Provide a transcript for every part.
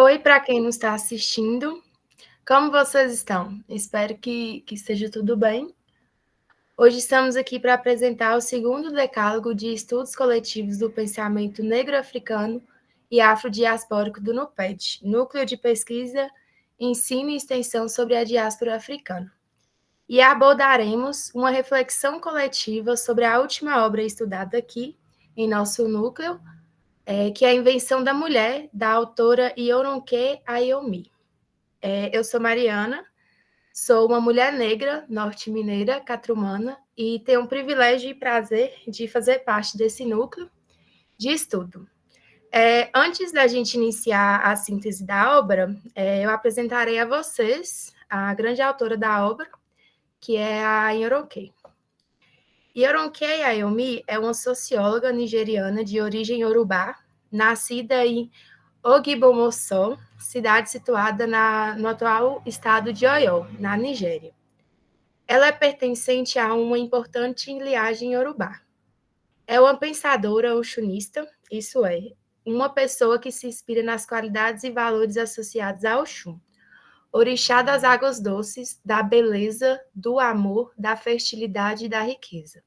Oi, para quem não está assistindo, como vocês estão? Espero que esteja tudo bem. Hoje estamos aqui para apresentar o segundo decálogo de estudos coletivos do pensamento negro-africano e afrodiaspórico do NUPED, Núcleo de Pesquisa, Ensino e Extensão sobre a Diáspora Africana. E abordaremos uma reflexão coletiva sobre a última obra estudada aqui, em nosso núcleo, que é A Invenção da Mulher, da autora Yoronke Ayomi. Eu sou Mariana, sou uma mulher negra, norte-mineira, catrumana, e tenho o privilégio e prazer de fazer parte desse núcleo de estudo. Antes da gente iniciar a síntese da obra, eu apresentarei a vocês a grande autora da obra, que é a Yoronke. Yoronke Ayomi é uma socióloga nigeriana de origem iorubá, nascida em Ogbomoso, cidade situada no atual estado de Oyo, na Nigéria. Ela é pertencente a uma importante linhagem iorubá. É uma pensadora oxunista, isso é, uma pessoa que se inspira nas qualidades e valores associados a Oxum, orixá das águas doces, da beleza, do amor, da fertilidade e da riqueza.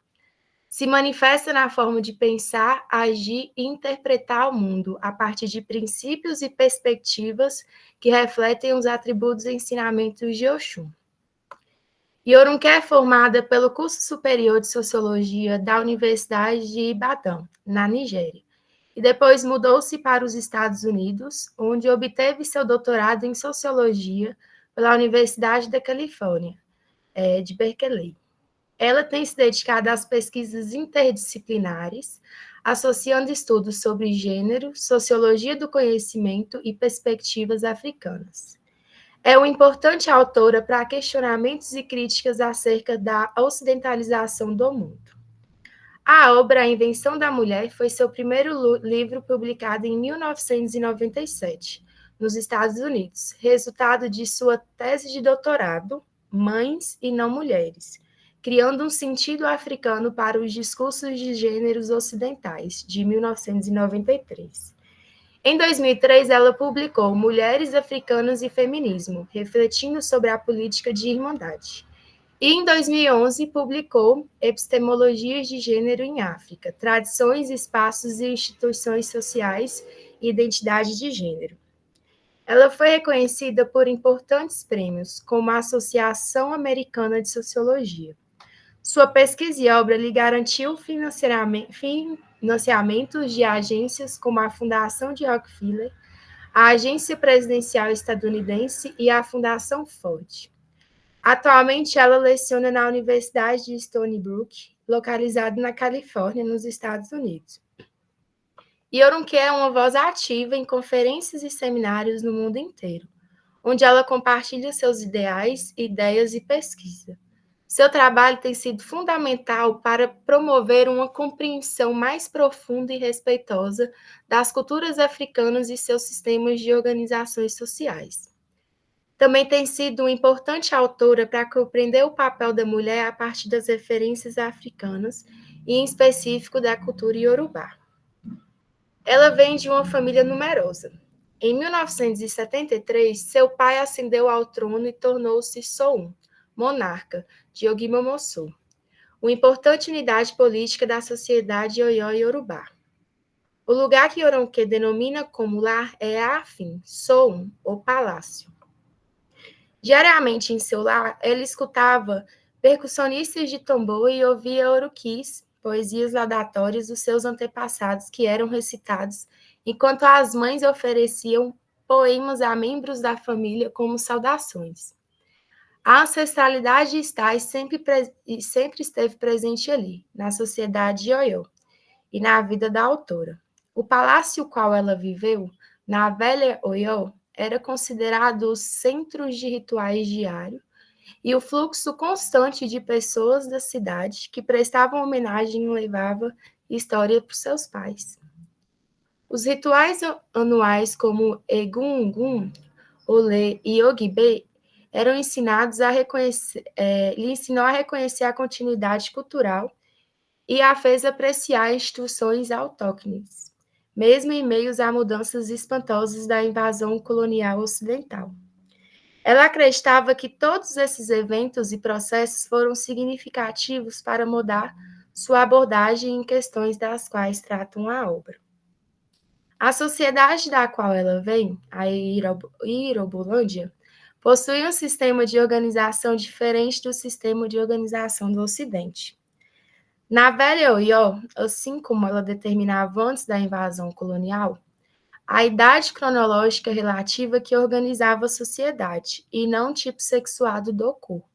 Se manifesta na forma de pensar, agir e interpretar o mundo a partir de princípios e perspectivas que refletem os atributos e ensinamentos de Oxum. Yoronke é formada pelo curso superior de Sociologia da Universidade de Ibadan, na Nigéria, e depois mudou-se para os Estados Unidos, onde obteve seu doutorado em Sociologia pela Universidade da Califórnia, de Berkeley. Ela tem se dedicado às pesquisas interdisciplinares, associando estudos sobre gênero, sociologia do conhecimento e perspectivas africanas. É uma importante autora para questionamentos e críticas acerca da ocidentalização do mundo. A obra A Invenção da Mulher foi seu primeiro livro publicado em 1997, nos Estados Unidos, resultado de sua tese de doutorado, Mães e Não Mulheres, criando um sentido africano para os discursos de gêneros ocidentais, de 1993. Em 2003, ela publicou Mulheres Africanas e Feminismo, refletindo sobre a política de irmandade. E em 2011, publicou Epistemologias de Gênero em África, Tradições, Espaços e Instituições Sociais e Identidade de Gênero. Ela foi reconhecida por importantes prêmios, como a Associação Americana de Sociologia. Sua pesquisa e obra lhe garantiu financiamentos de agências como a Fundação de Rockefeller, a Agência Presidencial Estadunidense e a Fundação Ford. Atualmente, ela leciona na Universidade de Stony Brook, localizada na Califórnia, nos Estados Unidos. Yoronke é uma voz ativa em conferências e seminários no mundo inteiro, onde ela compartilha seus ideais, ideias e pesquisa. Seu trabalho tem sido fundamental para promover uma compreensão mais profunda e respeitosa das culturas africanas e seus sistemas de organizações sociais. Também tem sido uma importante autora para compreender o papel da mulher a partir das referências africanas e, em específico, da cultura iorubá. Ela vem de uma família numerosa. Em 1973, seu pai ascendeu ao trono e tornou-se Soun, monarca de Ogbomoso, uma importante unidade política da sociedade Oyo-Yorubá. O lugar que Yoronke denomina como lar é Aafin, Soun, ou palácio. Diariamente em seu lar, ela escutava percussionistas de tambor e ouvia oruquis, poesias laudatórias dos seus antepassados que eram recitados, enquanto as mães ofereciam poemas a membros da família como saudações. A ancestralidade está e sempre esteve presente ali, na sociedade de Oyo, e na vida da autora. O palácio qual ela viveu, na velha Oyo, era considerado os centros de rituais diários e o fluxo constante de pessoas da cidade que prestavam homenagem levava história para os seus pais. Os rituais anuais como Egungun, Olê e Ogibê eram ensinados a reconhecer, lhe ensinou a reconhecer a continuidade cultural e a fez apreciar instituições autóctones. mesmo em meio a mudanças espantosas da invasão colonial ocidental. Ela acreditava que todos esses eventos e processos foram significativos para mudar sua abordagem em questões das quais tratam a obra. A sociedade da qual ela vem, a Irobolândia, possui um sistema de organização diferente do sistema de organização do Ocidente. Na Velha Oió, assim como ela determinava antes da invasão colonial, a idade cronológica relativa que organizava a sociedade, e não o tipo sexuado do corpo.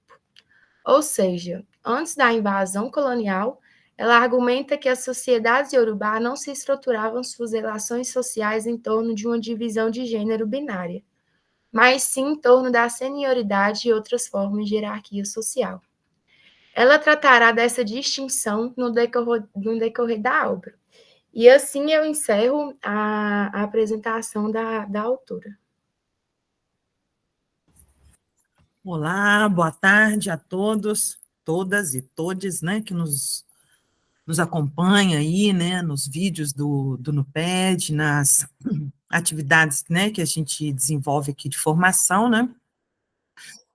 Ou seja, antes da invasão colonial, ela argumenta que as sociedades iorubá não se estruturavam suas relações sociais em torno de uma divisão de gênero binária, mas sim em torno da senioridade e outras formas de hierarquia social. Ela tratará dessa distinção no decorrer da obra. E assim eu encerro a apresentação da autora. Olá, boa tarde a todos, todas e todes, né, que nos acompanha aí, né, nos vídeos do NUPED, nas atividades, né, que a gente desenvolve aqui de formação, né.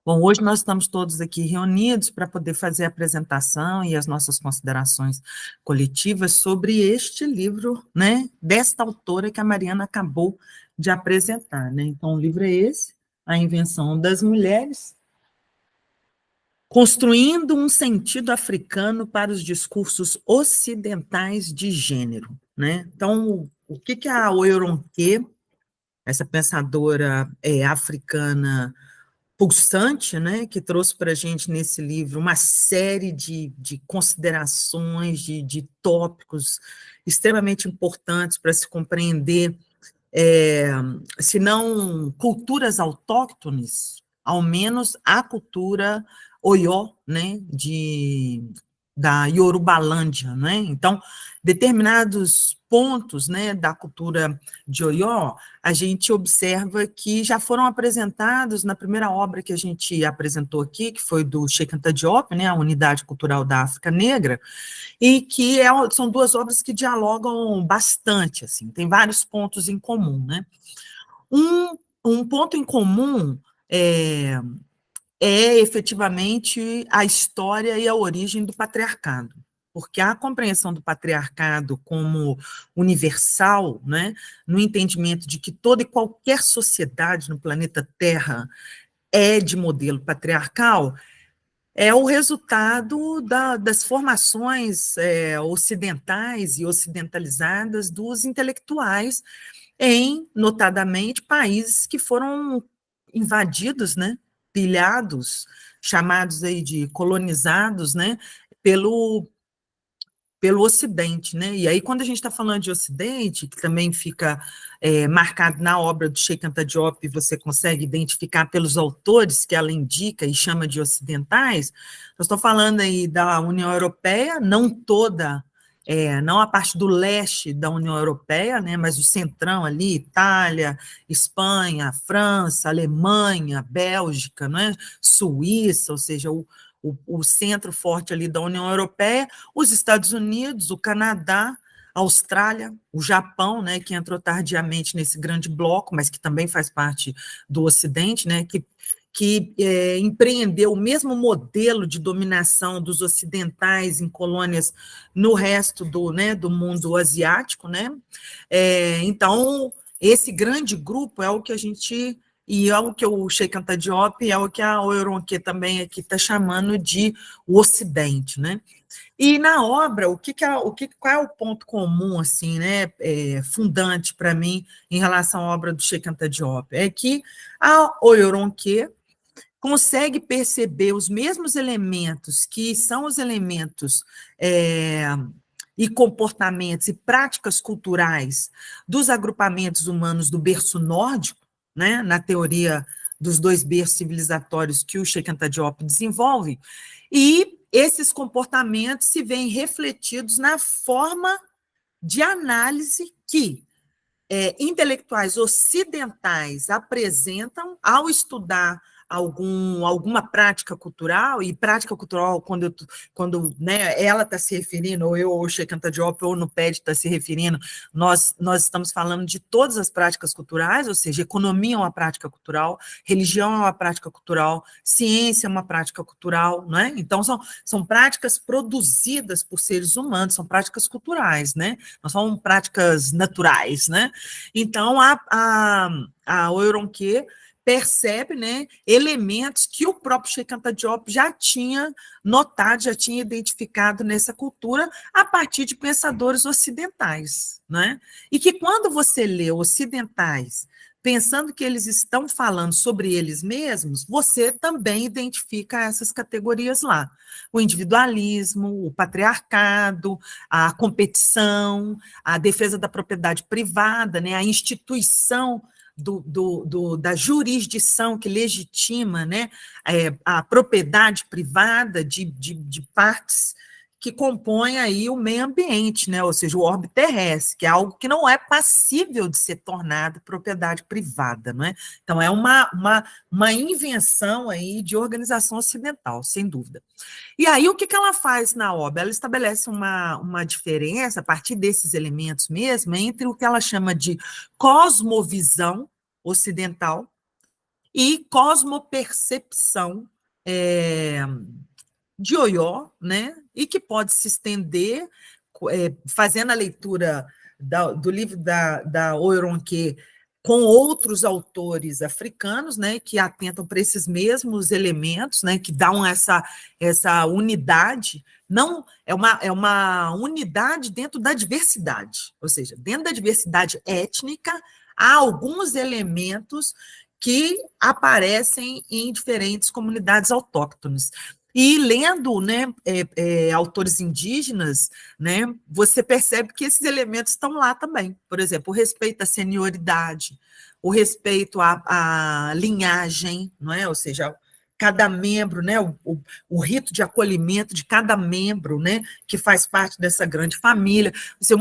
Bom, hoje nós estamos todos aqui reunidos para poder fazer a apresentação e as nossas considerações coletivas sobre este livro, né, desta autora que a Mariana acabou de apresentar, né. Então, o livro é esse, A Invenção das Mulheres, construindo um sentido africano para os discursos ocidentais de gênero, né? Então, o que a Oyoronke, essa pensadora africana pulsante, né, que trouxe para a gente nesse livro uma série de considerações, de tópicos extremamente importantes para se compreender, se não culturas autóctones, ao menos a cultura Oió, né, da Yorubalândia, né? Então, determinados pontos, né, da cultura de Oió, a gente observa que já foram apresentados na primeira obra que a gente apresentou aqui, que foi do Cheikh Anta Diop, né, a Unidade Cultural da África Negra, e que são duas obras que dialogam bastante, assim, tem vários pontos em comum, né? Um ponto em comum é efetivamente a história e a origem do patriarcado, porque a compreensão do patriarcado como universal, né, no entendimento de que toda e qualquer sociedade no planeta Terra é de modelo patriarcal, é o resultado das formações ocidentais e ocidentalizadas dos intelectuais em, notadamente, países que foram invadidos, né, pilhados, chamados aí de colonizados, né, pelo Ocidente, né? E aí, quando a gente está falando de Ocidente, que também fica marcado na obra do Cheikh Anta Diop, você consegue identificar pelos autores que ela indica e chama de ocidentais, nós estamos falando aí da União Europeia, não toda, não a parte do leste da União Europeia, né, mas o centrão ali, Itália, Espanha, França, Alemanha, Bélgica, né, Suíça, ou seja, o centro forte ali da União Europeia, os Estados Unidos, o Canadá, a Austrália, o Japão, né, que entrou tardiamente nesse grande bloco, mas que também faz parte do Ocidente, né, que empreendeu o mesmo modelo de dominação dos ocidentais em colônias no resto do mundo asiático, né? Então, esse grande grupo é o que a gente, e é o que o Cheikh Anta Diop, é o que a Oyoronke também aqui está chamando de o Ocidente, né? E na obra, qual é o ponto comum, assim, né, fundante para mim em relação à obra do Cheikh Anta Diop? É que a Oyoronke consegue perceber os mesmos elementos que são os elementos e comportamentos e práticas culturais dos agrupamentos humanos do berço nórdico, né, na teoria dos dois berços civilizatórios que o Cheikh Anta Diop desenvolve, e esses comportamentos se veem refletidos na forma de análise que intelectuais ocidentais apresentam ao estudar alguma prática cultural, e prática cultural, quando né, ela está se referindo, ou eu, ou o Sheikh Anta Diop, ou no PED está se referindo, nós estamos falando de todas as práticas culturais, ou seja, economia é uma prática cultural, religião é uma prática cultural, ciência é uma prática cultural, não é? Então, são práticas produzidas por seres humanos, são práticas culturais, né? Não são práticas naturais, né? Então, a Oironque percebe, né, elementos que o próprio Sheikh Anta Diop já tinha notado, já tinha identificado nessa cultura a partir de pensadores ocidentais, né? E que quando você lê ocidentais pensando que eles estão falando sobre eles mesmos, você também identifica essas categorias lá. O individualismo, o patriarcado, a competição, a defesa da propriedade privada, né, a instituição da jurisdição que legitima, né, a propriedade privada de partes que compõem aí o meio ambiente, né, ou seja, o orbe terrestre, que é algo que não é passível de ser tornado propriedade privada, não é? Então, é uma invenção aí de organização ocidental, sem dúvida. E aí, o que ela faz na obra? Ela estabelece uma diferença, a partir desses elementos mesmo, entre o que ela chama de cosmovisão ocidental e cosmopercepção de Oió, né? E que pode se estender, fazendo a leitura do livro da Oironque com outros autores africanos, né, que atentam para esses mesmos elementos, né, que dão essa unidade, não é uma unidade dentro da diversidade, ou seja, dentro da diversidade étnica, há alguns elementos que aparecem em diferentes comunidades autóctones. E lendo, né, autores indígenas, né, você percebe que esses elementos estão lá também. Por exemplo, o respeito à senioridade, o respeito à linhagem, não é? Ou seja, cada membro, né, o rito de acolhimento de cada membro, né, que faz parte dessa grande família. Ou seja,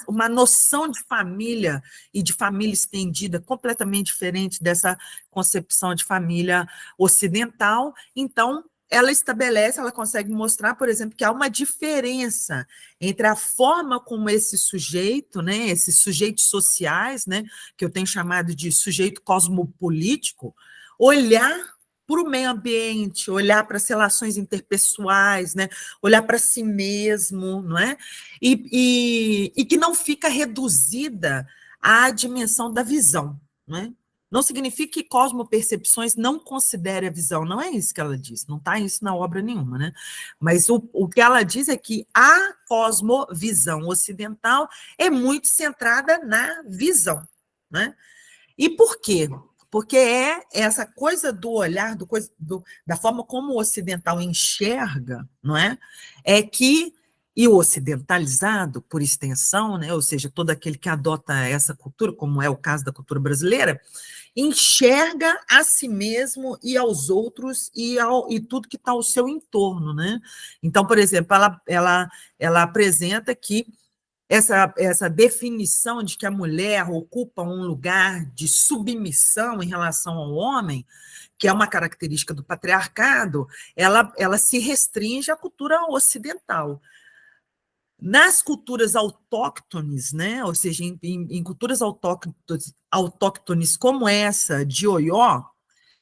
uma noção de família e de família estendida completamente diferente dessa concepção de família ocidental. Então, ela consegue mostrar, por exemplo, que há uma diferença entre a forma como esse sujeito, né, esses sujeitos sociais, né, que eu tenho chamado de sujeito cosmopolítico, olhar para o meio ambiente, olhar para as relações interpessoais, né, olhar para si mesmo, não é? E que não fica reduzida à dimensão da visão, não é? Não significa que cosmopercepções não considere a visão, não é isso que ela diz, não está isso na obra nenhuma, né? Mas o que ela diz é que a cosmovisão ocidental é muito centrada na visão, né? E por quê? Porque é essa coisa do olhar, da forma como o ocidental enxerga, não é? É que e o ocidentalizado, por extensão, né, ou seja, todo aquele que adota essa cultura, como é o caso da cultura brasileira, enxerga a si mesmo e aos outros e tudo que está ao seu entorno, né? Então, por exemplo, ela apresenta que essa definição de que a mulher ocupa um lugar de submissão em relação ao homem, que é uma característica do patriarcado, ela se restringe à cultura ocidental. Nas culturas autóctones, né, ou seja, em culturas autóctones como essa de Oió,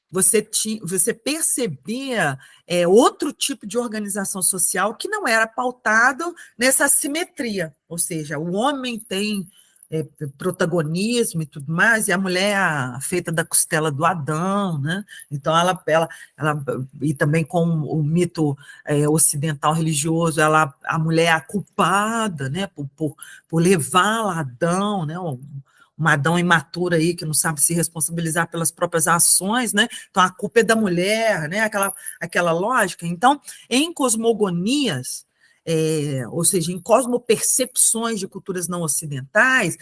você percebia outro tipo de organização social que não era pautado nessa assimetria, ou seja, o homem tem protagonismo e tudo mais, e a mulher é feita da costela do Adão, né? Então e também com o mito ocidental religioso, a mulher é a culpada, né, por levar Adão, né, um Adão imaturo aí, que não sabe se responsabilizar pelas próprias ações, né? Então, a culpa é da mulher, né? Aquela lógica. Então, em cosmogonias, ou seja, em cosmopercepções de culturas não ocidentais,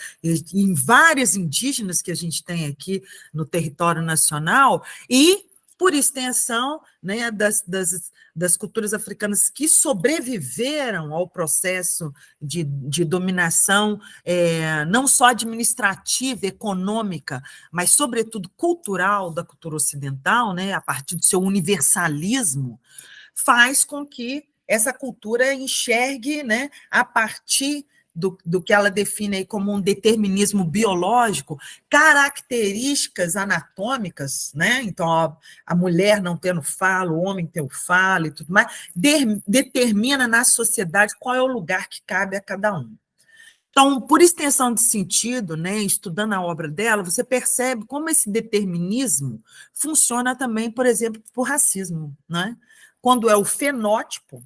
em várias indígenas que a gente tem aqui no território nacional, e por extensão, né, das culturas africanas que sobreviveram ao processo de dominação, não só administrativa, econômica, mas, sobretudo, cultural da cultura ocidental, né, a partir do seu universalismo, faz com que essa cultura enxergue, né, a partir do que ela define aí como um determinismo biológico, características anatômicas, né? Então, a mulher não tendo falo, o homem tendo falo e tudo mais, determina na sociedade qual é o lugar que cabe a cada um. Então, por extensão de sentido, né, estudando a obra dela, você percebe como esse determinismo funciona também, por exemplo, por racismo, né? Quando é o fenótipo,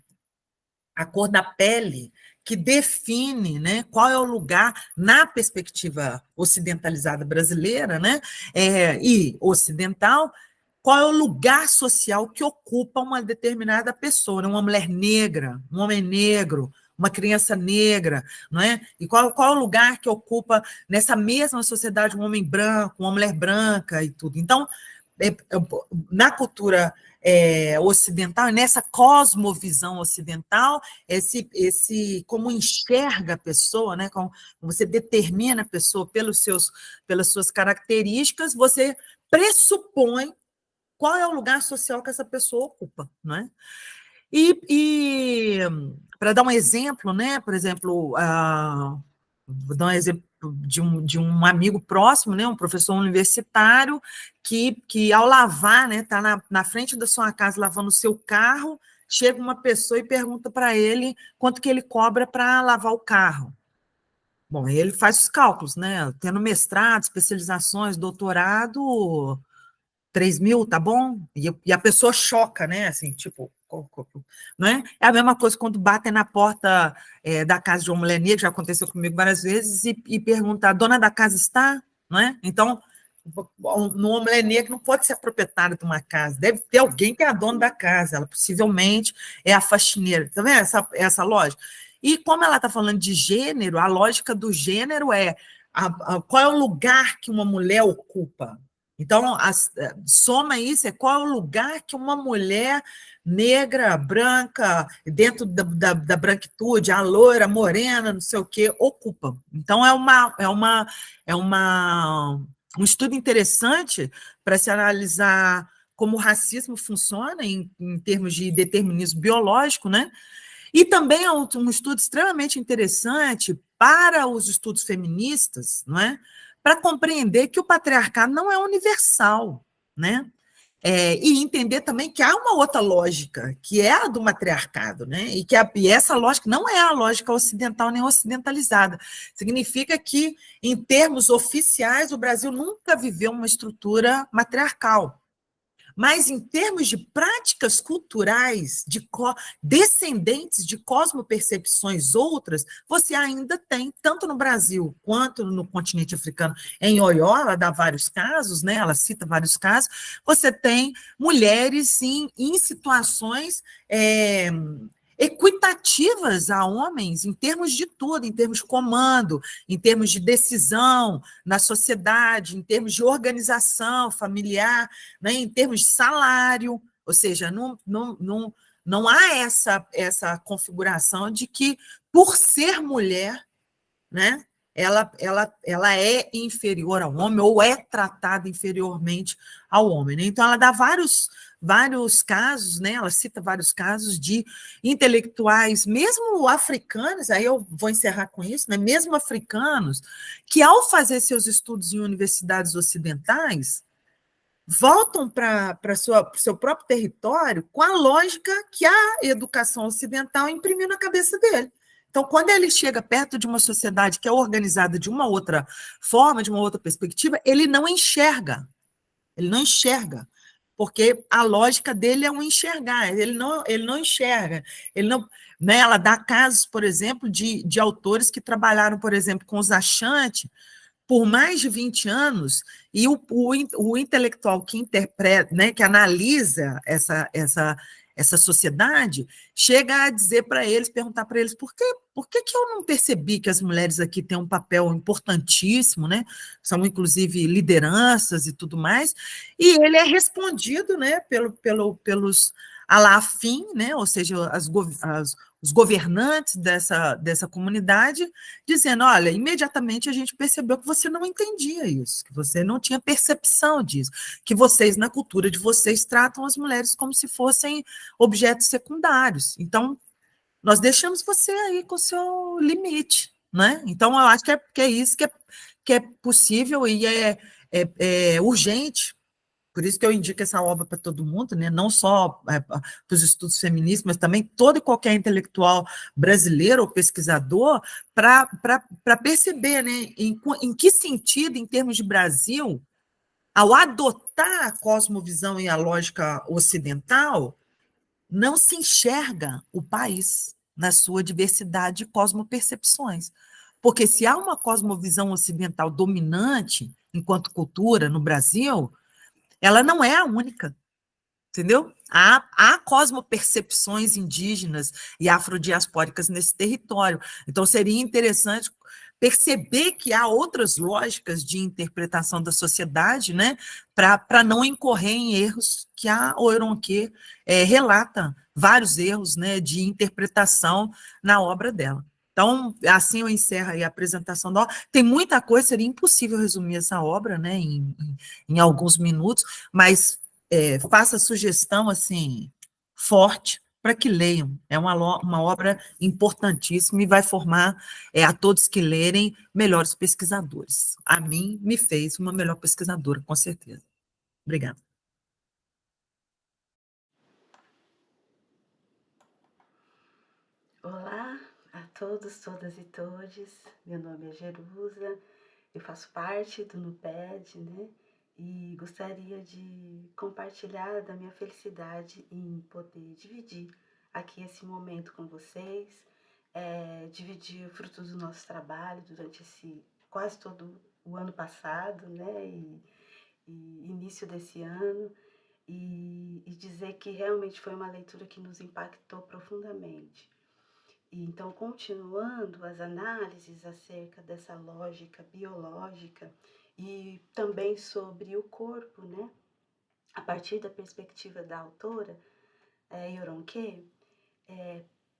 a cor da pele, que define, né, qual é o lugar, na perspectiva ocidentalizada brasileira, né, e ocidental, qual é o lugar social que ocupa uma determinada pessoa, né, uma mulher negra, um homem negro, uma criança negra, não é? E qual é o lugar que ocupa nessa mesma sociedade um homem branco, uma mulher branca e tudo. Então, na cultura ocidental, nessa cosmovisão ocidental, como enxerga a pessoa, né, como você determina a pessoa pelas suas características, você pressupõe qual é o lugar social que essa pessoa ocupa, não é? E para dar um exemplo, né, por exemplo, vou dar um exemplo de um amigo próximo, né, um professor universitário, que ao lavar, né, está na frente da sua casa lavando o seu carro, chega uma pessoa e pergunta para ele quanto que ele cobra para lavar o carro. Bom, ele faz os cálculos, né, tendo mestrado, especializações, doutorado, 3.000, tá bom? E a pessoa choca, né? Assim, tipo, não é? É a mesma coisa quando batem na porta da casa de uma mulher negra, já aconteceu comigo várias vezes, e pergunta, a dona da casa está? Não é? Então, uma mulher negra não pode ser a proprietária de uma casa, deve ter alguém que é a dona da casa, ela possivelmente é a faxineira, tá vendo essa lógica? E como ela está falando de gênero, a lógica do gênero é qual é o lugar que uma mulher ocupa. Então, soma isso, qual é o lugar que uma mulher negra, branca, dentro da branquitude, a loira, morena, não sei o quê, ocupa. Então, um estudo interessante para se analisar como o racismo funciona em termos de determinismo biológico, né? E também é um estudo extremamente interessante para os estudos feministas, não é? Para compreender que o patriarcado não é universal, né? E entender também que há uma outra lógica, que é a do matriarcado, né? E essa lógica não é a lógica ocidental nem ocidentalizada. Significa que, em termos oficiais, o Brasil nunca viveu uma estrutura matriarcal. Mas, em termos de práticas culturais, descendentes de cosmopercepções outras, você ainda tem, tanto no Brasil quanto no continente africano, em Oió, ela dá vários casos, né? Ela cita vários casos, você tem mulheres, sim, em situações equitativas a homens, em termos de tudo, em termos de comando, em termos de decisão na sociedade, em termos de organização familiar, né, em termos de salário, ou seja, não há essa configuração de que, por ser mulher, né, ela é inferior ao homem ou é tratada inferiormente ao homem. Né? Então, ela dá vários casos, né? Ela cita vários casos de intelectuais, mesmo africanos, aí eu vou encerrar com isso, né? Mesmo africanos, que ao fazer seus estudos em universidades ocidentais, voltam para o seu próprio território com a lógica que a educação ocidental imprimiu na cabeça dele. Então, quando ele chega perto de uma sociedade que é organizada de uma outra forma, de uma outra perspectiva, ele não enxerga, porque a lógica dele é um enxergar, ele não enxerga, ele não, né, ela dá casos, por exemplo, de autores que trabalharam, por exemplo, com os Ashanti por mais de 20 anos, e o intelectual que interpreta, né, que analisa essa sociedade, chega a dizer para eles, perguntar para eles, por que que eu não percebi que as mulheres aqui têm um papel importantíssimo, né? São inclusive lideranças e tudo mais, e ele é respondido, né, pelos alafim, né, ou seja, os governantes dessa comunidade, dizendo, olha, imediatamente a gente percebeu que você não entendia isso, que você não tinha percepção disso, que vocês, na cultura de vocês, tratam as mulheres como se fossem objetos secundários. Então, nós deixamos você aí com o seu limite, né? Então, eu acho que é isso que é possível e é urgente. Por isso que eu indico essa obra para todo mundo, né? Não só para os estudos feministas, mas também todo e qualquer intelectual brasileiro ou pesquisador, para perceber, né, em que sentido, em termos de Brasil, ao adotar a cosmovisão e a lógica ocidental, não se enxerga o país na sua diversidade de cosmopercepções. Porque se há uma cosmovisão ocidental dominante enquanto cultura no Brasil, ela não é a única, entendeu? Há cosmopercepções indígenas e afrodiaspóricas nesse território. Então, seria interessante perceber que há outras lógicas de interpretação da sociedade, né, para não incorrer em erros que a Oironquê relata, vários erros, né, de interpretação na obra dela. Então, assim eu encerro aí a apresentação da obra. Tem muita coisa, seria impossível resumir essa obra, né, em alguns minutos, mas faça sugestão assim forte para que leiam. É uma obra importantíssima e vai formar a todos que lerem melhores pesquisadores. A mim me fez uma melhor pesquisadora, com certeza. Obrigada. Olá a todos, todas e todes. Meu nome é Jerusa, eu faço parte do NUPED, né? E gostaria de compartilhar da minha felicidade em poder dividir aqui esse momento com vocês, dividir o fruto do nosso trabalho durante esse quase todo o ano passado, né? E início desse ano, e dizer que realmente foi uma leitura que nos impactou profundamente. E então, continuando as análises acerca dessa lógica biológica e também sobre o corpo, né? A partir da perspectiva da autora, Yoronke,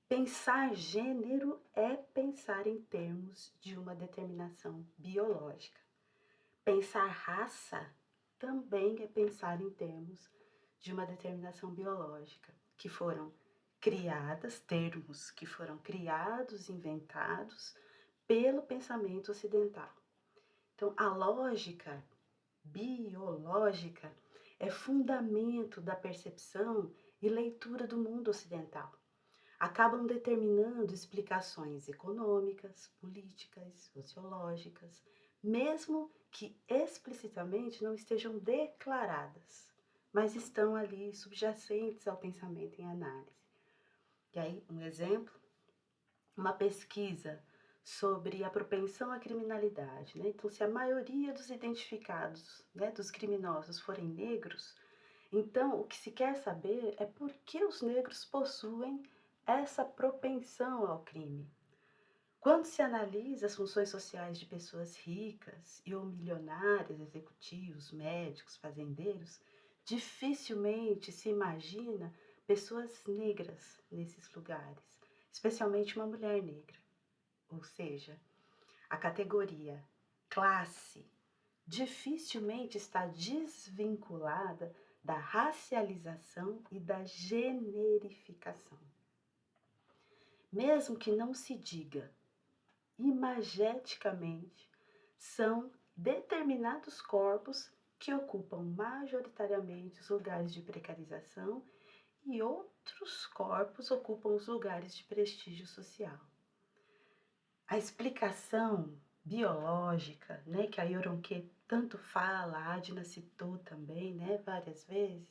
pensar gênero é pensar em termos de uma determinação biológica. Pensar raça também é pensar em termos de uma determinação biológica, que foram criadas, termos que foram criados, inventados pelo pensamento ocidental. Então, a lógica biológica é fundamento da percepção e leitura do mundo ocidental. Acabam determinando explicações econômicas, políticas, sociológicas, mesmo que explicitamente não estejam declaradas, mas estão ali subjacentes ao pensamento em análise. E aí, um exemplo, uma pesquisa sobre a propensão à criminalidade, né? Então, se a maioria dos identificados, né, dos criminosos forem negros, então o que se quer saber é por que os negros possuem essa propensão ao crime. Quando se analisa as funções sociais de pessoas ricas e ou milionárias, executivos, médicos, fazendeiros, dificilmente se imagina pessoas negras nesses lugares, especialmente uma mulher negra. Ou seja, a categoria classe dificilmente está desvinculada da racialização e da generificação. Mesmo que não se diga imageticamente, são determinados corpos que ocupam majoritariamente os lugares de precarização e outros corpos ocupam os lugares de prestígio social. A explicação biológica, né, que a Yoronke tanto fala, a Adna citou também, né, várias vezes,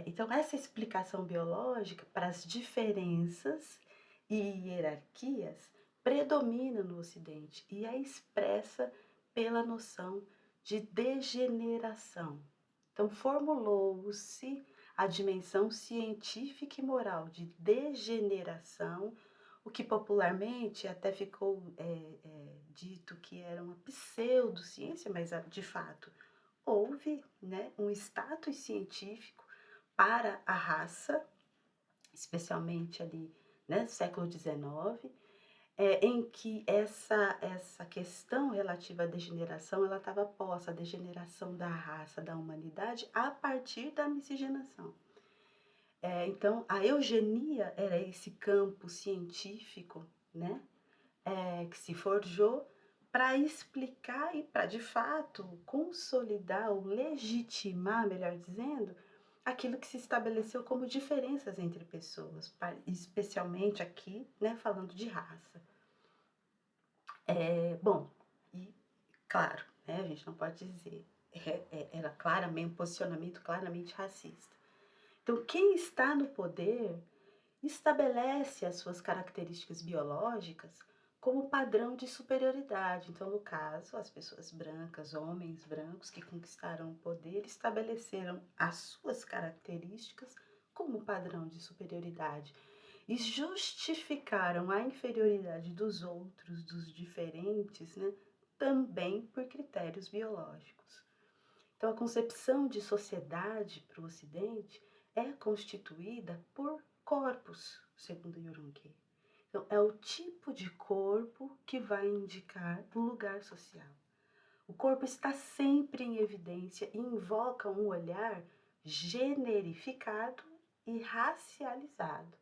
então essa explicação biológica para as diferenças e hierarquias predomina no Ocidente e é expressa pela noção de degeneração. Então, formulou-se a dimensão científica e moral de degeneração, o que popularmente até ficou dito que era uma pseudociência, mas de fato houve, né, um status científico para a raça, especialmente ali, né, no século XIX, em que essa questão relativa à degeneração, ela estava posta, a degeneração da raça, da humanidade, a partir da miscigenação. Então, a eugenia era esse campo científico, né, que se forjou para explicar e para, de fato, consolidar ou legitimar, melhor dizendo, aquilo que se estabeleceu como diferenças entre pessoas, especialmente aqui, né, falando de raça. Bom, e claro, né, a gente não pode dizer, era claramente um posicionamento claramente racista. Então, quem está no poder estabelece as suas características biológicas como padrão de superioridade. Então, no caso, as pessoas brancas, homens brancos que conquistaram o poder, estabeleceram as suas características como padrão de superioridade e justificaram a inferioridade dos outros, dos diferentes, né, também por critérios biológicos. Então, a concepção de sociedade para o Ocidente é constituída por corpos, segundo Jürgen. Então, é o tipo de corpo que vai indicar o lugar social. O corpo está sempre em evidência e invoca um olhar generificado e racializado.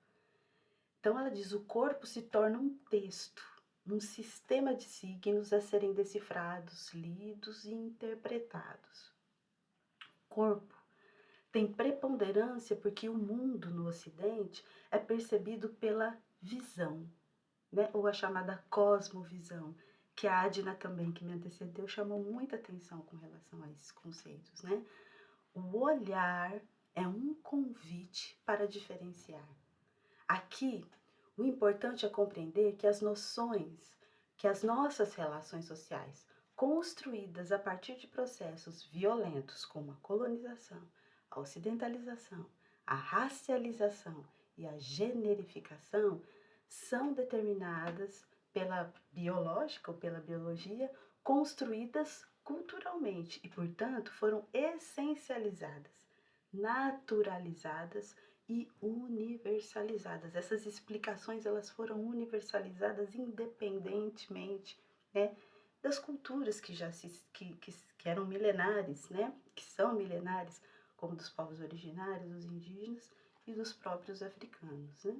Então, ela diz: o corpo se torna um texto, um sistema de signos a serem decifrados, lidos e interpretados. O corpo tem preponderância porque o mundo no Ocidente é percebido pela visão, né? Ou a chamada cosmovisão, que a Adina também, que me antecedeu, chamou muita atenção com relação a esses conceitos, né? O olhar é um convite para diferenciar. Aqui, o importante é compreender que as noções, que as nossas relações sociais, construídas a partir de processos violentos como a colonização, a ocidentalização, a racialização e a generificação, são determinadas pela biológica ou pela biologia, construídas culturalmente e, portanto, foram essencializadas, naturalizadas e universalizadas. Essas explicações, elas foram universalizadas independentemente, né, das culturas que já que eram milenares, né, que são milenares, como dos povos originários, dos indígenas e dos próprios africanos, né?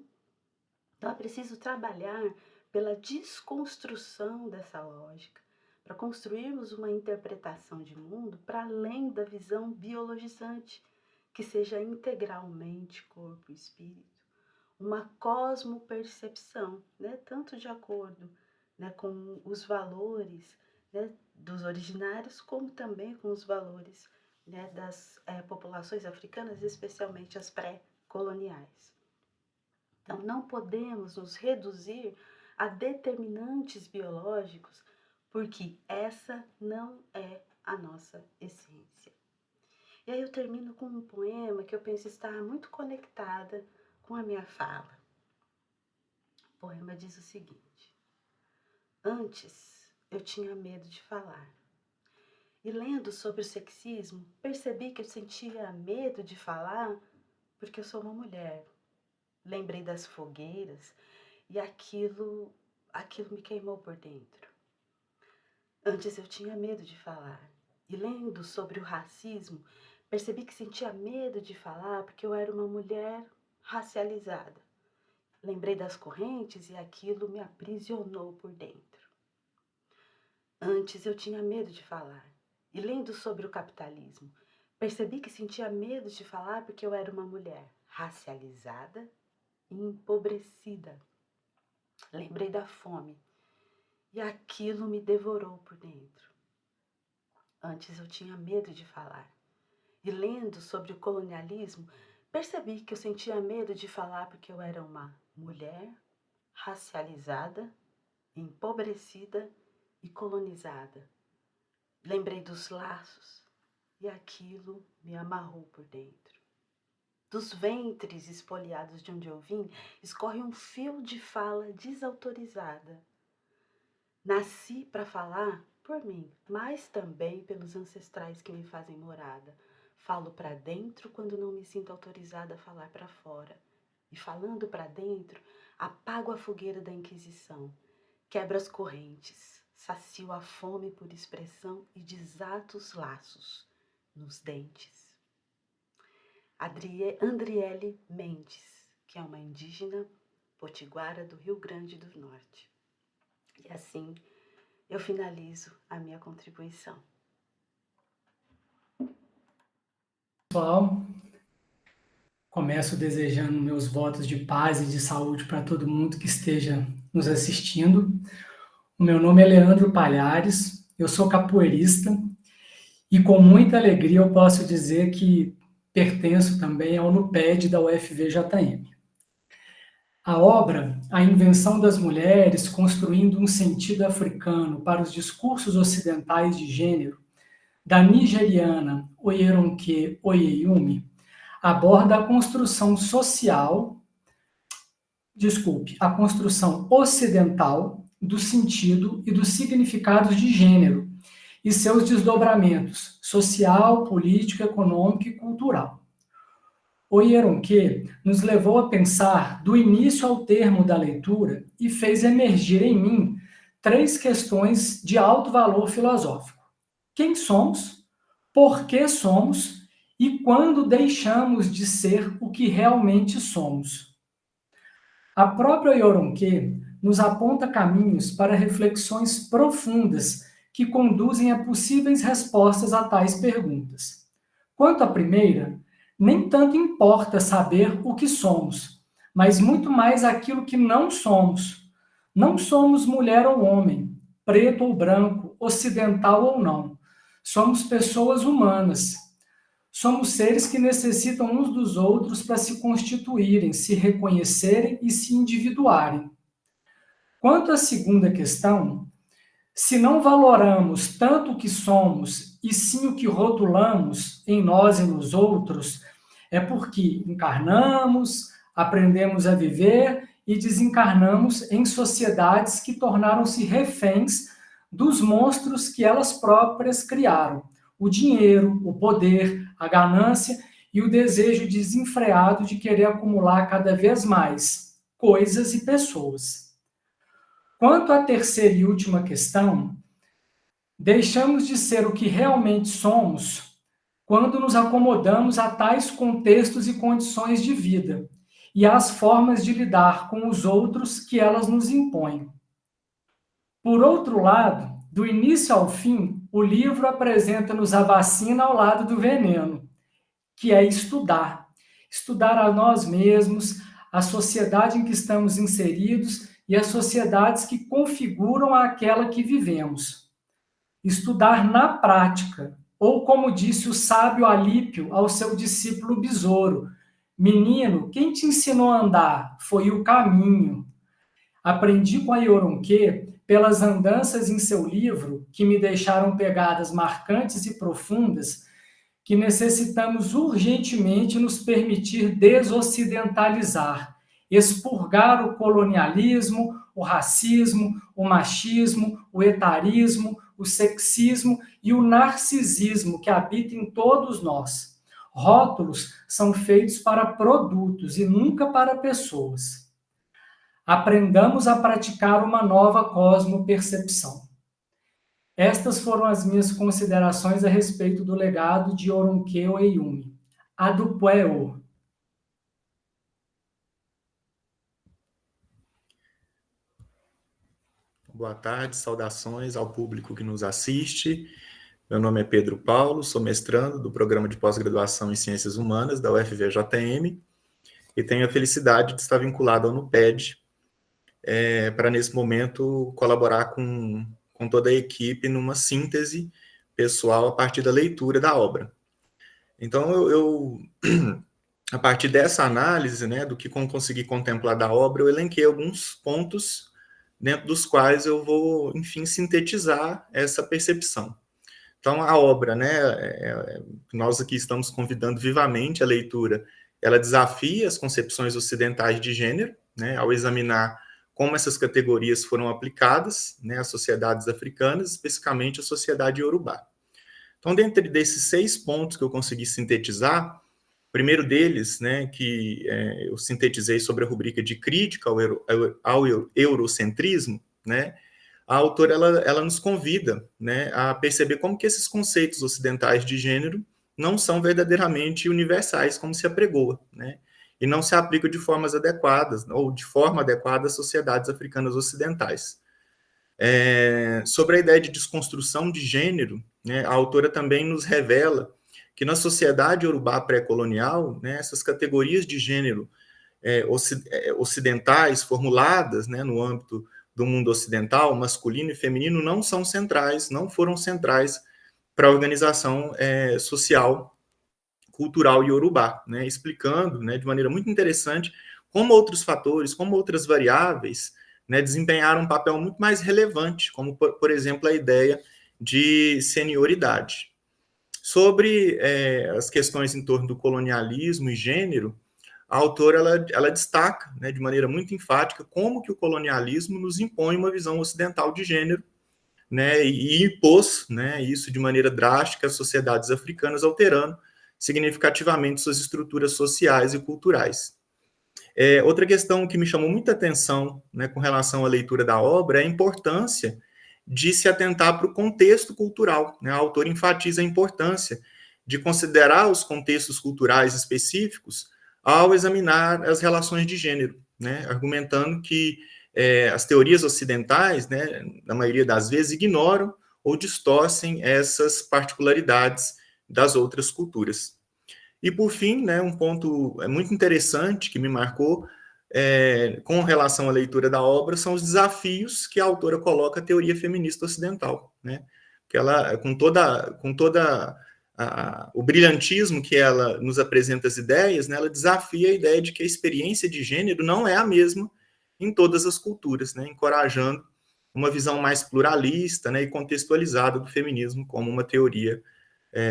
Então é preciso trabalhar pela desconstrução dessa lógica, para construirmos uma interpretação de mundo para além da visão biologizante, que seja integralmente corpo e espírito, uma cosmopercepção, né, tanto de acordo, né, com os valores, né, dos originários, como também com os valores, né, das populações africanas, especialmente as pré-coloniais. Então, não podemos nos reduzir a determinantes biológicos, porque essa não é a nossa essência. E aí eu termino com um poema que eu penso estar muito conectada com a minha fala. O poema diz o seguinte: antes eu tinha medo de falar. E lendo sobre o sexismo, percebi que eu sentia medo de falar porque eu sou uma mulher. Lembrei das fogueiras e aquilo me queimou por dentro. Antes eu tinha medo de falar. E lendo sobre o racismo, percebi que sentia medo de falar porque eu era uma mulher racializada. Lembrei das correntes e aquilo me aprisionou por dentro. Antes eu tinha medo de falar. E lendo sobre o capitalismo, percebi que sentia medo de falar porque eu era uma mulher racializada e empobrecida. Lembrei da fome e aquilo me devorou por dentro. Antes eu tinha medo de falar. E lendo sobre o colonialismo, percebi que eu sentia medo de falar porque eu era uma mulher racializada, empobrecida e colonizada. Lembrei dos laços e aquilo me amarrou por dentro. Dos ventres espoliados de onde eu vim, escorre um fio de fala desautorizada. Nasci para falar por mim, mas também pelos ancestrais que me fazem morada. Falo para dentro quando não me sinto autorizada a falar para fora. E falando para dentro, apago a fogueira da Inquisição, quebro as correntes, sacio a fome por expressão e desato os laços nos dentes. Andriele Mendes, que é uma indígena potiguara do Rio Grande do Norte. E assim eu finalizo a minha contribuição. Pessoal, começo desejando meus votos de paz e de saúde para todo mundo que esteja nos assistindo. O meu nome é Leandro Palhares, eu sou capoeirista e com muita alegria eu posso dizer que pertenço também ao NUPED da UFVJM. A obra A Invenção das Mulheres, construindo um sentido africano para os discursos ocidentais de gênero, da nigeriana Oyeronke Oyeyumi, aborda a construção ocidental do sentido e dos significados de gênero e seus desdobramentos social, político, econômico e cultural. Oyeronke nos levou a pensar do início ao termo da leitura e fez emergir em mim 3 questões de alto valor filosófico. Quem somos? Por que somos? E quando deixamos de ser o que realmente somos? A própria Oyeronke nos aponta caminhos para reflexões profundas que conduzem a possíveis respostas a tais perguntas. Quanto à primeira, nem tanto importa saber o que somos, mas muito mais aquilo que não somos. Não somos mulher ou homem, preto ou branco, ocidental ou não. Somos pessoas humanas. Somos seres que necessitam uns dos outros para se constituírem, se reconhecerem e se individuarem. Quanto à segunda questão, se não valoramos tanto o que somos e sim o que rotulamos em nós e nos outros, é porque encarnamos, aprendemos a viver e desencarnamos em sociedades que tornaram-se reféns dos monstros que elas próprias criaram. O dinheiro, o poder, a ganância e o desejo desenfreado de querer acumular cada vez mais coisas e pessoas. Quanto à terceira e última questão, deixamos de ser o que realmente somos quando nos acomodamos a tais contextos e condições de vida e às formas de lidar com os outros que elas nos impõem. Por outro lado, do início ao fim, o livro apresenta-nos a vacina ao lado do veneno, que é estudar. Estudar a nós mesmos, a sociedade em que estamos inseridos e as sociedades que configuram aquela que vivemos. Estudar na prática, ou como disse o sábio Alípio ao seu discípulo Besouro, menino, quem te ensinou a andar? Foi o caminho. Aprendi com a Oyeronke, pelas andanças em seu livro, que me deixaram pegadas marcantes e profundas, que necessitamos urgentemente nos permitir desocidentalizar, expurgar o colonialismo, o racismo, o machismo, o etarismo, o sexismo e o narcisismo que habita em todos nós. Rótulos são feitos para produtos e nunca para pessoas. Aprendamos a praticar uma nova cosmopercepção. Estas foram as minhas considerações a respeito do legado de Oyeronke Oyeyumi. Adupweo. Boa tarde, saudações ao público que nos assiste. Meu nome é Pedro Paulo, sou mestrando do Programa de Pós-Graduação em Ciências Humanas da UFVJM e tenho a felicidade de estar vinculado ao NUPED para, nesse momento, colaborar com toda a equipe numa síntese pessoal a partir da leitura da obra. Então, eu a partir dessa análise, né, do que consegui contemplar da obra, eu elenquei alguns pontos dentro dos quais eu vou, enfim, sintetizar essa percepção. Então, a obra, né, nós aqui estamos convidando vivamente a leitura, ela desafia as concepções ocidentais de gênero, né, ao examinar como essas categorias foram aplicadas, né, às sociedades africanas, especificamente à sociedade iorubá. Então, dentro desses 6 pontos que eu consegui sintetizar, o primeiro deles, né, que eu sintetizei sobre a rubrica de crítica ao eurocentrismo, né, a autora ela nos convida, né, a perceber como que esses conceitos ocidentais de gênero não são verdadeiramente universais, como se apregoa, né, e não se aplicam de formas adequadas, ou de forma adequada às sociedades africanas ocidentais. Sobre a ideia de desconstrução de gênero, né, a autora também nos revela que na sociedade iorubá pré-colonial, né, essas categorias de gênero ocidentais formuladas, né, no âmbito do mundo ocidental, masculino e feminino, não são centrais, não foram centrais para a organização social, cultural iorubá, né, explicando, né, de maneira muito interessante como outros fatores, como outras variáveis, né, desempenharam um papel muito mais relevante, como, por exemplo, a ideia de senioridade. Sobre as questões em torno do colonialismo e gênero, a autora ela destaca, né, de maneira muito enfática como que o colonialismo nos impõe uma visão ocidental de gênero, né, e impôs, né, isso de maneira drástica às sociedades africanas, alterando significativamente suas estruturas sociais e culturais. Outra questão que me chamou muita atenção, né, com relação à leitura da obra é a importância de se atentar para o contexto cultural, né? A autora enfatiza a importância de considerar os contextos culturais específicos ao examinar as relações de gênero, né? Argumentando que as teorias ocidentais, né, na maioria das vezes, ignoram ou distorcem essas particularidades das outras culturas. E, por fim, né, um ponto muito interessante que me marcou com relação à leitura da obra são os desafios que a autora coloca à teoria feminista ocidental, né? Que ela, com toda o brilhantismo que ela nos apresenta as ideias, né, ela desafia a ideia de que a experiência de gênero não é a mesma em todas as culturas, né, encorajando uma visão mais pluralista, né, e contextualizada do feminismo como uma teoria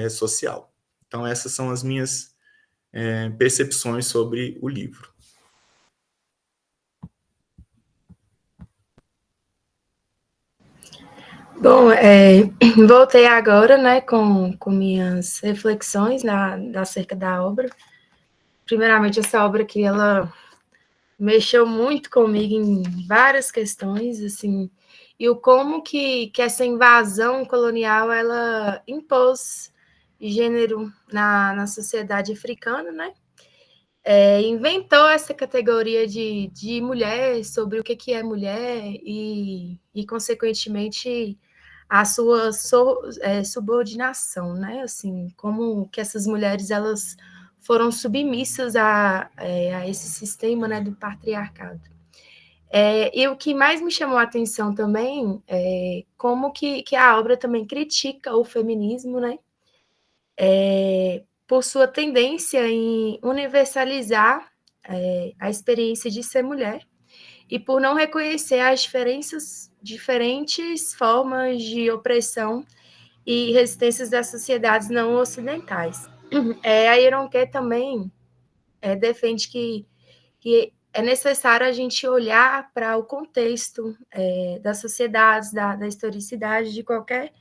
social. Então, essas são as minhas percepções sobre o livro. Bom, voltei agora, né, com minhas reflexões acerca da obra. Primeiramente, essa obra aqui, ela mexeu muito comigo em várias questões, assim, e o como que essa invasão colonial, ela impôs gênero na sociedade africana, né? Inventou essa categoria de mulher, sobre o que é mulher e consequentemente, a sua subordinação, né? Assim, como que essas mulheres elas foram submissas a esse sistema, né, do patriarcado. E o que mais me chamou a atenção também é como que a obra também critica o feminismo, né? Por sua tendência em universalizar a experiência de ser mulher e por não reconhecer as diferentes formas de opressão e resistências das sociedades não ocidentais. A Ironquê também defende que é necessário a gente olhar para o contexto das sociedades, da historicidade de qualquer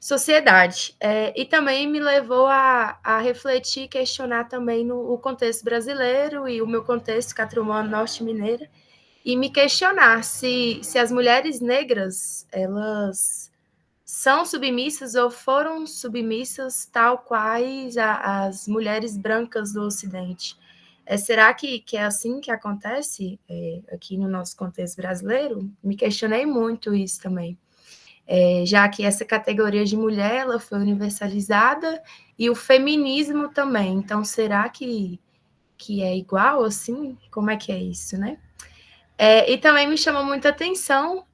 sociedade. E também me levou a refletir, questionar também o contexto brasileiro e o meu contexto catrumano norte-mineira, e me questionar se as mulheres negras, elas são submissas ou foram submissas tal quais as mulheres brancas do Ocidente. Será que é assim que acontece aqui no nosso contexto brasileiro? Me questionei muito isso também. Já que essa categoria de mulher ela foi universalizada e o feminismo também. Então, será que é igual assim? Como é que é isso, né? E também me chamou muita atenção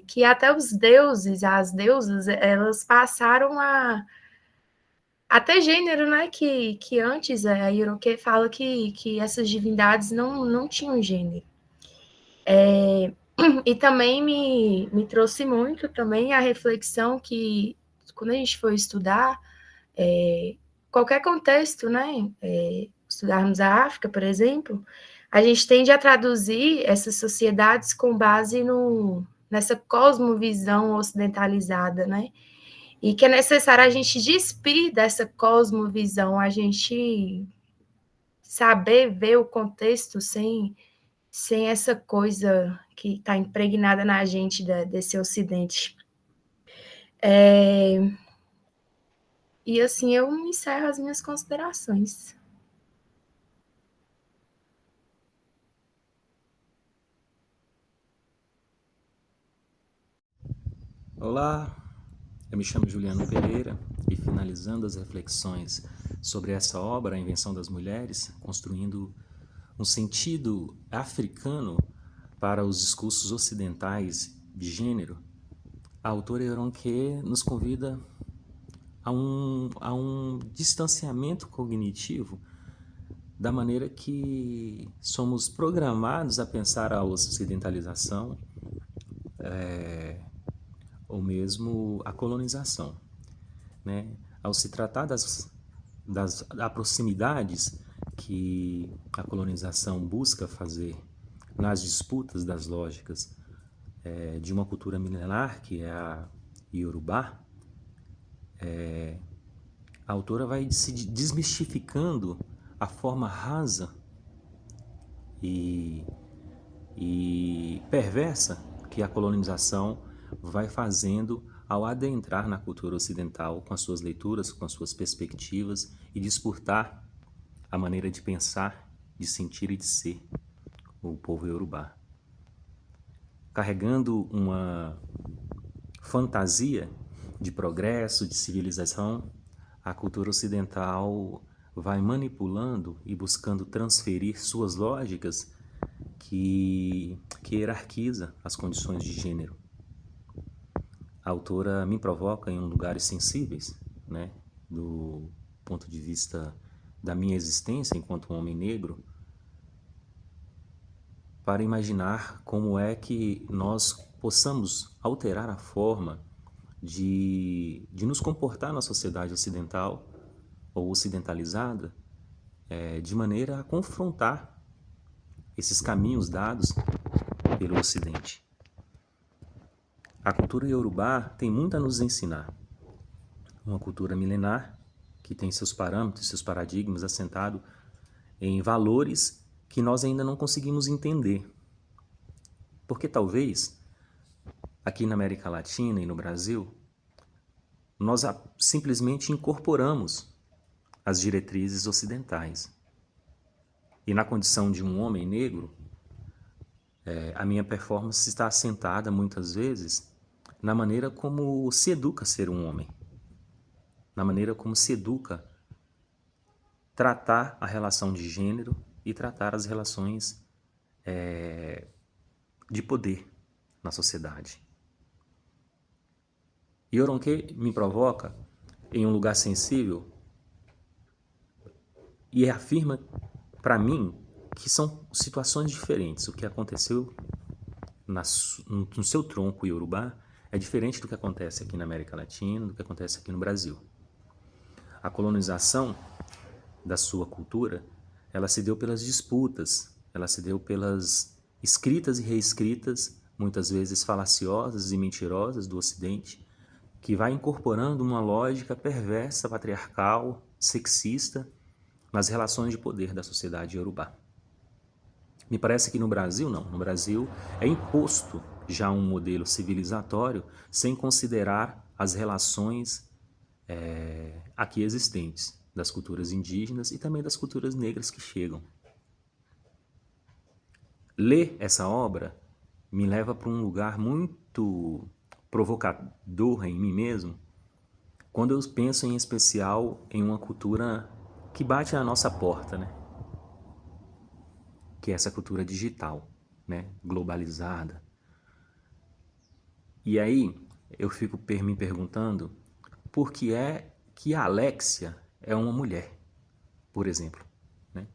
que até os deuses, as deusas, elas passaram a ter gênero, né? Que antes a Iroquê fala que essas divindades não tinham gênero. E também me trouxe muito também a reflexão que, quando a gente for estudar, qualquer contexto, né, estudarmos a África, por exemplo, a gente tende a traduzir essas sociedades com base nessa cosmovisão ocidentalizada, né? E que é necessário a gente despir dessa cosmovisão, a gente saber ver o contexto sem essa coisa que está impregnada na gente desse Ocidente. E assim eu encerro as minhas considerações. Olá, eu me chamo Juliano Pereira e finalizando as reflexões sobre essa obra, A Invenção das Mulheres, construindo um sentido africano para os discursos ocidentais de gênero, a autora Euronque nos convida a um distanciamento cognitivo da maneira que somos programados a pensar a ocidentalização ou mesmo a colonização, né? Ao se tratar das proximidades que a colonização busca fazer nas disputas das lógicas de uma cultura milenar, que é a Iorubá, a autora vai se desmistificando a forma rasa e perversa que a colonização vai fazendo ao adentrar na cultura ocidental com as suas leituras, com as suas perspectivas e disputar a maneira de pensar, de sentir e de ser o povo iorubá. Carregando uma fantasia de progresso, de civilização, a cultura ocidental vai manipulando e buscando transferir suas lógicas que hierarquiza as condições de gênero. A autora me provoca em lugares sensíveis, né, do ponto de vista da minha existência enquanto um homem negro, para imaginar como é que nós possamos alterar a forma de nos comportar na sociedade ocidental ou ocidentalizada, de maneira a confrontar esses caminhos dados pelo Ocidente. A cultura iorubá tem muito a nos ensinar. Uma cultura milenar que tem seus parâmetros, seus paradigmas assentados em valores que nós ainda não conseguimos entender. Porque talvez, aqui na América Latina e no Brasil, nós simplesmente incorporamos as diretrizes ocidentais. E na condição de um homem negro, a minha performance está assentada muitas vezes na maneira como se educa ser um homem, na maneira como se educa tratar a relação de gênero e tratar as relações de poder na sociedade. E Euronque me provoca em um lugar sensível e afirma para mim que são situações diferentes. O que aconteceu no seu tronco iorubá é diferente do que acontece aqui na América Latina, do que acontece aqui no Brasil. A colonização da sua cultura, ela se deu pelas disputas, ela se deu pelas escritas e reescritas, muitas vezes falaciosas e mentirosas do Ocidente, que vai incorporando uma lógica perversa, patriarcal, sexista, nas relações de poder da sociedade iorubá. Me parece que no Brasil, não. No Brasil é imposto já um modelo civilizatório sem considerar as relações aqui existentes, das culturas indígenas e também das culturas negras que chegam. Ler essa obra me leva para um lugar muito provocador em mim mesmo, quando eu penso em especial em uma cultura que bate à nossa porta, né? Que é essa cultura digital, né? Globalizada. E aí eu fico me perguntando por que é que a Alexia é uma mulher, por exemplo, né?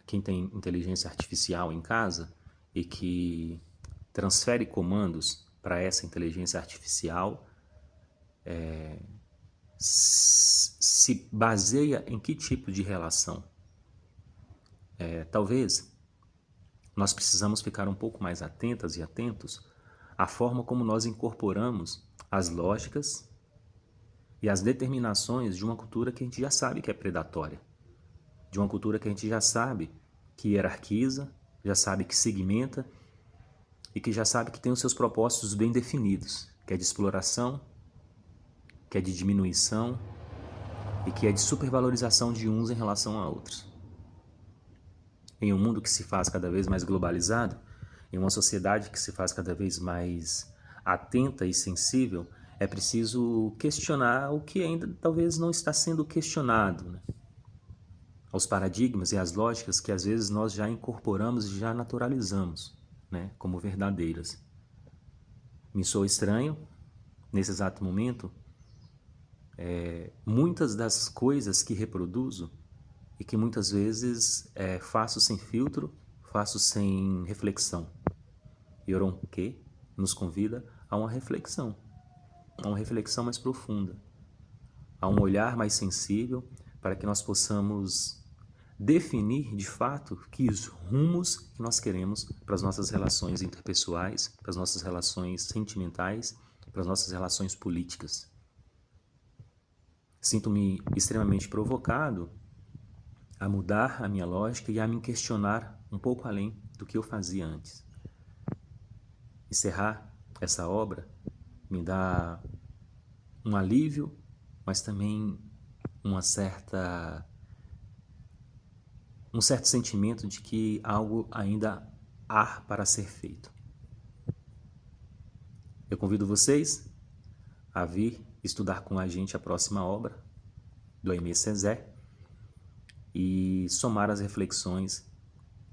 Quem tem inteligência artificial em casa e que transfere comandos para essa inteligência artificial, se se baseia em que tipo de relação? Talvez nós precisamos ficar um pouco mais atentas e atentos à forma como nós incorporamos as lógicas e as determinações de uma cultura que a gente já sabe que é predatória, de uma cultura que a gente já sabe que hierarquiza, já sabe que segmenta e que já sabe que tem os seus propósitos bem definidos, que é de exploração, que é de diminuição e que é de supervalorização de uns em relação a outros. Em um mundo que se faz cada vez mais globalizado, em uma sociedade que se faz cada vez mais atenta e sensível, é preciso questionar o que ainda talvez não está sendo questionado, né? Os paradigmas e as lógicas que às vezes nós já incorporamos e já naturalizamos, né, como verdadeiras. Me soa estranho, nesse exato momento, muitas das coisas que reproduzo e que muitas vezes faço sem filtro, faço sem reflexão. Yoron-ke nos convida a uma reflexão mais profunda, a um olhar mais sensível para que nós possamos definir de fato que os rumos que nós queremos para as nossas relações interpessoais, para as nossas relações sentimentais, para as nossas relações políticas. Sinto-me extremamente provocado a mudar a minha lógica e a me questionar um pouco além do que eu fazia antes. Encerrar essa obra me dá um alívio, mas também um certo sentimento de que algo ainda há para ser feito. Eu convido vocês a vir estudar com a gente a próxima obra do Aimé Césaire e somar as reflexões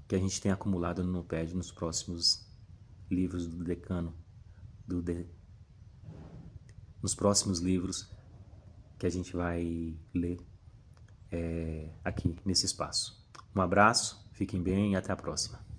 que a gente tem acumulado no NUPED nos próximos livros do decano, nos próximos livros que a gente vai ler aqui nesse espaço. Um abraço, fiquem bem e até a próxima.